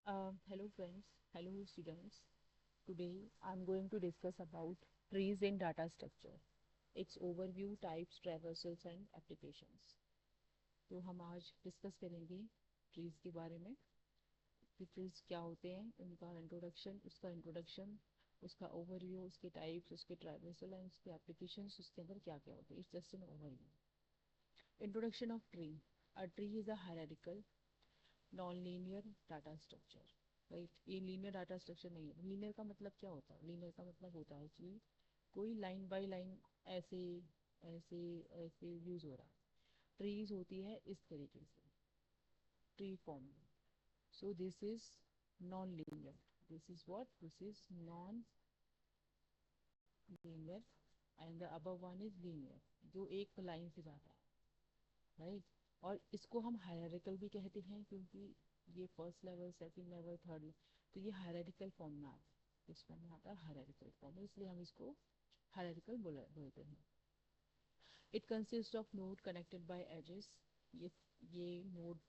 Hello friends, hello students. Today I'm going to discuss about trees in data structure, its overview, types, traversals and applications. तो हम आज discuss करेंगे trees के बारे में कि ट्रीज क्या होते हैं, उनका इंट्रोडक्शन, उसका ओवरव्यू, उसके टाइप्स, उसके ट्राइवर्सल एंड उसके एप्लीकेशंस, उसके अंदर क्या क्या होते हैं. It's just an overview. Introduction of tree. A tree is a hierarchical non linear data structure. Right, ये लीनियर डाटा स्ट्रक्चर नहीं है. लीनियर का मतलब क्या होता है? लीनियर का मतलब होता है कि कोई लाइन बाय लाइन ऐसे ऐसे ऐसे यूज हो रहा है. ट्रीज होती है इस तरीके से, ट्री फॉर्म में. So this is non linear. This is what? This is non linear and the above one is linear, जो एक लाइन से जाता है. राइट. और इसको हम हायरार्किकल भी कहते हैं क्योंकि ये first level, second level, third level, तो ये हायरार्किकल फॉर्म में आता है. इस फॉर्म में आता है हायरार्किकल फॉर्म, इसलिए हम इसको हायरार्किकल बोलते हैं. It consist of node connected by edges. ये नोड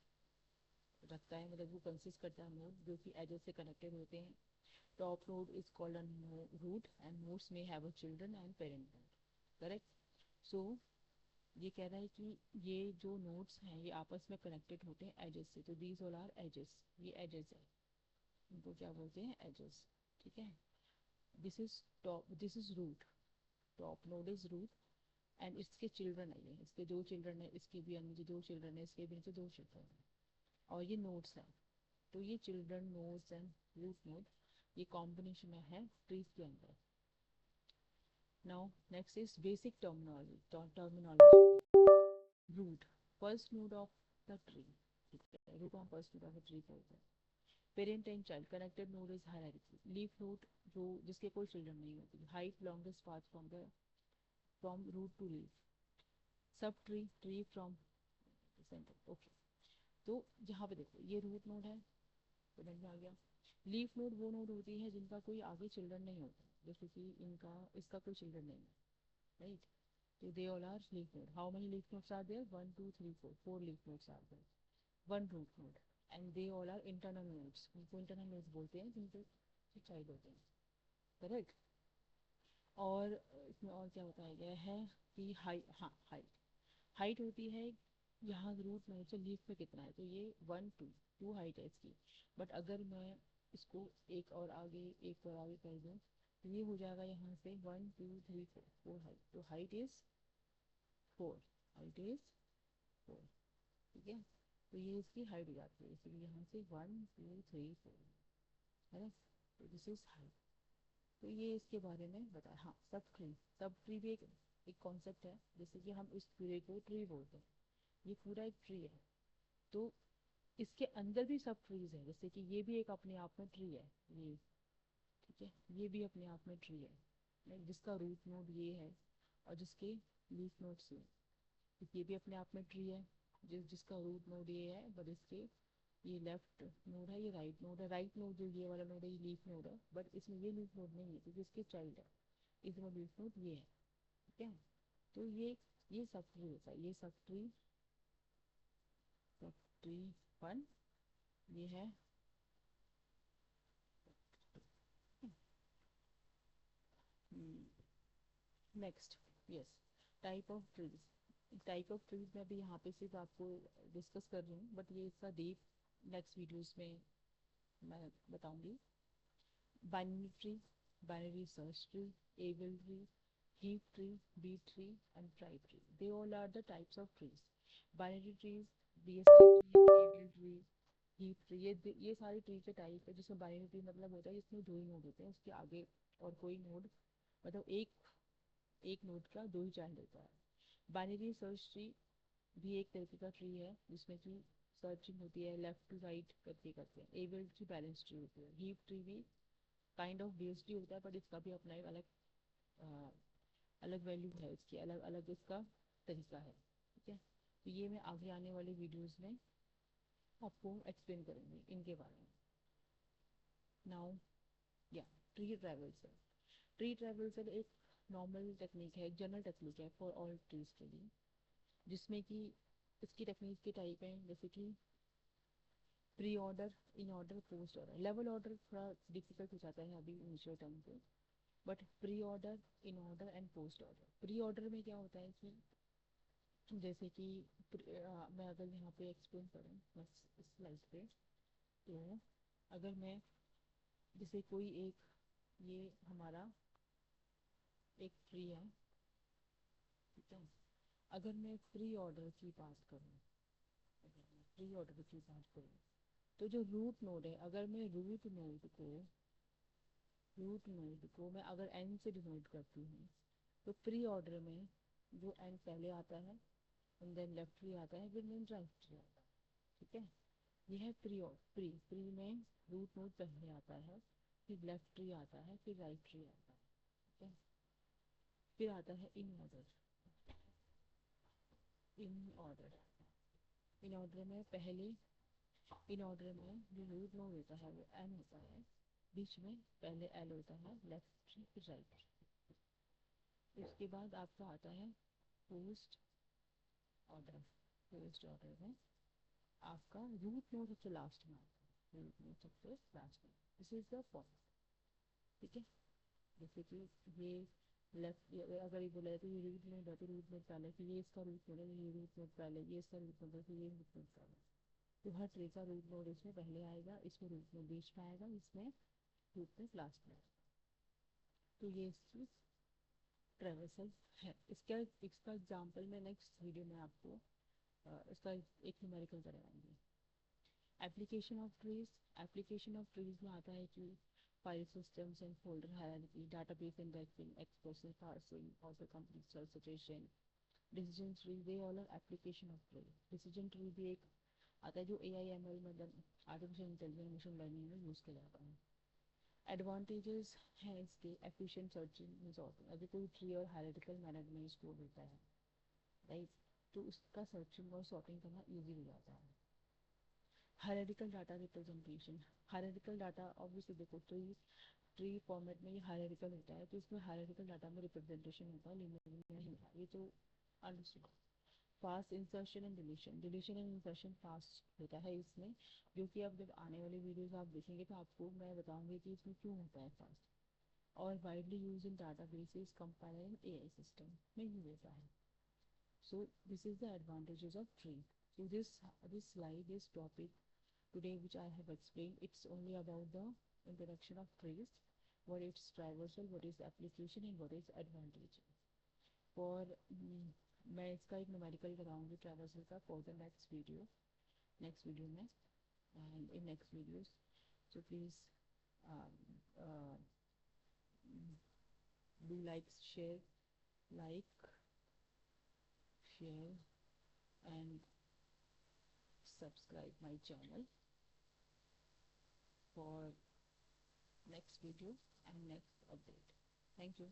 रखता है, मतलब वो कंसिस्ट करता है नोड जो कि एजेस से कनेक्टेड होते हैं. Top node is called a root and nodes may have a children and parent node. Correct. So ये कह रहा है कि ये जो नोड्स हैं ये आपस में कनेक्टेड होते हैं एजेस से. तो दीज ऑल आर एजेस. ये एजेस है, इनको क्या बोलते हैं? एजेस. ठीक है. This is top, this is root. Top node is root and इसके चिल्ड्रन है, ये इसके दो चिल्ड्रन है, इसके भी नीचे दो चिल्ड्रन है, इसके भी नीचे दो चिल्ड्रन है. और ये नोड्स हैं. तो ये children nodes and root node, ये कॉम्बिनेशन में है ट्रीज के अंदर. Now next is basic terminology. Root, first node of the tree. ठीक है, root of first node of the tree बोलते हैं. Parent and child connected node is hierarchy. Leaf node, जो जिसके कोई चिल्ड्रन नहीं होती. Height longest path from root to leaf. Subtree, tree from center. Okay. तो यहाँ पे देखो ये रूट नोड है, समझ में आ गया. लीफ नोड वो नोड होती है जिनका कोई आगे चिल्ड्रन नहीं होता, जैसे कि इनका, इसका कोई चिल्ड्रन नहीं है. Right. So they all are leaf node. How many leaf nodes are there? One, two, three, four. Four leaf nodes are there. One root node. And they all are internal nodes. उनको internal nodes बोलते हैं जिनके child होते हैं. Correct. और इसमें और क्या बताया गया है कि हाइट. हाँ, हाइट. हाइट होती है यहाँ रूट नोड से लीफ में कितना है, तो ये वन टू, टू हाइट है इसकी. बट अगर मैं इसको एक और आगे कर दूँ तो ये हो जाएगा यहाँ से one two three four, four height. तो height is four. Height is four. ठीक है. तो ये इसकी हाइट हो जाती है, इसलिए यहाँ से वन टू थ्री फोर है ना. तो दिस इज हाइट. तो ये इसके बारे में बताया. हाँ, सब ट्री. सब ट्री भी एक कॉन्सेप्ट है. जैसे कि हम इस पूरे को ट्री बोलते हैं, ये पूरा एक ट्री है. तो इसके अंदर भी सब ट्रीज है, जैसे कि ये भी एक अपने आप में ट्री है ये. ठीक है, ये भी अपने आप में ट्री है. जिसका रूट नोड ये है और जिसके लीफ नोड से, ये भी अपने आप में ट्री है. जिसका रूट नोड ये है, बट इसके ये लेफ्ट नोड है, ये राइट नोड है. राइट नोड जो ये वाला नोड है ये लीफ नोड है, बट इसमें ये लीफ नोड नहीं है क्योंकि इसके चाइल्ड है. इसमें लीफ नोड ये है. ठीक है. तो ये सब ट्री होता है. ये सब ट्री वन, ये है. Next. Yes. Type of trees. Type of trees में भी यहाँ पे सिर्फ आपको डिस्कस कर रही हूँ, बट ये इसका डीप नेक्स्ट वीडियोस में मैं बताऊंगी. Binary tree, binary search tree, able tree, heap tree, bee tree, and tri tree. They all are the types of trees. Binary trees, BST tree, able tree, heap tree. ये सारी tree के type है. जिसमें binary tree मतलब होता है जिसमें दो ही नोड होते हैं, उसके आगे और कोई नोड, मतलब एक नोड का दो ही चाइल्ड होता है. बाइनरी सर्च ट्री भी एक तरीके का ट्री है जिसमें कि सर्चिंग होती है, लेफ्ट टू राइट करके करते हैं. एबल ट्री बैलेंस ट्री होती है. हीप ट्री भी काइंड ऑफ बेस्ड ही होता है, बट इसका भी अपना एक अलग वैल्यू है, इसकी अलग अलग इसका तरीका है. ठीक है. तो ये मैं आगे आने वाले वीडियोस में आपको एक्सप्लेन करूँगी इनके बारे में. नाउ, या ट्री ट्रैवल्सल. ट्री ट्रैवल्सल एक नॉर्मल टेक्निक है, एक जनरल टेक्निक है फॉर ऑल ट्रीज के लिए, जिसमें कि इसकी टेक्निक के टाइप हैं. जैसे कि pre order, in order, post order. Level order थोड़ा डिफिकल्ट हो जाता है अभी इनिशियल टर्म पे, but pre order, in order and post order. Pre order में क्या होता है कि जैसे कि मैं अगर यहाँ पे एक्सप्लेन करूँ बस इस स्लाइड पे, तो अगर मैं जैसे कोई एक, ये हमारा एक ट्री है, ठीक है। अगर मैं प्री ऑर्डर की बात करूँ, अगर मैं प्री ऑर्डर की बात करूँ, तो जो रूट नोड है, अगर मैं रूट नोड को मैं अगर एन से डिनोट करती हूँ, तो प्री ऑर्डर में जो एन पहले आता है, एंड देन लेफ्ट ट्री आता है, फिर देन राइट ट्री आता है, ठीक है। ये है प्री में रूट नोड पहले आता है, फिर लेफ्ट ट्री आता है, फिर राइट ट्री आता है, ठीक है। फिर आता है in order. In order in order में पहले, इन ऑर्डर में जो रूट नोड होता है वो एन होता है, बीच में पहले एल होता है, लेफ्ट ट्री फिर राइट ट्री। उसके बाद आपका आता है पोस्ट ऑर्डर। पोस्ट ऑर्डर में आपका रूट नोड सबसे लास्ट में आता है, रूट नोड सबसे लास्ट में। दिस इज द फॉर्म, ठीक है। जैसे कि ये लेफ्ट, अगर ये बोला जाए तो ये रूट नोड है, तो रूट नोड पहले, फिर ये इसका रूट नोड है, ये रूट नोड पहले, ये इसका रूट नोड है, फिर ये रूट नोड पहले। तो हर ट्री का रूट नोड इसमें पहले आएगा, इसमें रूट नोड बीच में आएगा, इसमें रूट नोड लास्ट में आएगा। तो ये इसकी ट्रेवर्सल है। इसका इसका एग्जाम्पल मैं नेक्स्ट वीडियो में आपको इसका एक न्यूमेरिकल करवाएंगे। एप्लीकेशन ऑफ ट्रीज में आता है कि file systems and folder hierarchy, database indexing, expressive parsing, also complete search suggestion, decision tree, they all are application of tree. Decision tree भी एक आता है जो AI/ML मतलब आर्टिफिशियल इंटेलिजेंस मशीन लर्निंग में यूज़ किया जाता है। एडवांटेजेस हैं इसके, एफिशिएंट सर्चिंग एंड सॉर्टिंग। अगर कोई ट्री और हायरार्किकल मैनर में स्टोर होता है, राइट, तो उसका सर्चिंग और सॉर्टिंग करना ईजी हो जाता है। Hierarchical data representation, hierarchical data obviously देखो ट्री फॉर्मेट में ये हायरार्किकल होता है, तो इसमें हायरार्किकल डाटा में रिप्रेजेंटेशन होता है, लिनियर में नहीं होता, ये तो understood. Fast insertion and deletion, deletion and insertion fast होता है इसमें, जो कि अब जब आने वाली वीडियोस आप देखेंगे तो आपको मैं बताऊंगी कि इसमें क्यों होता है फास्ट। और widely use in databases, compiler and AI system में यूज होता है। So this is the advantages of tree. So this slide, this topic today which I have explained, it's only about the introduction of trees, what is traversal, what is application and what is advantage. For मैं इसका एक numerical कराऊंगी traversal का for the next video में, and in next videos. So please do like share and subscribe my channel for next video and next update. Thank you.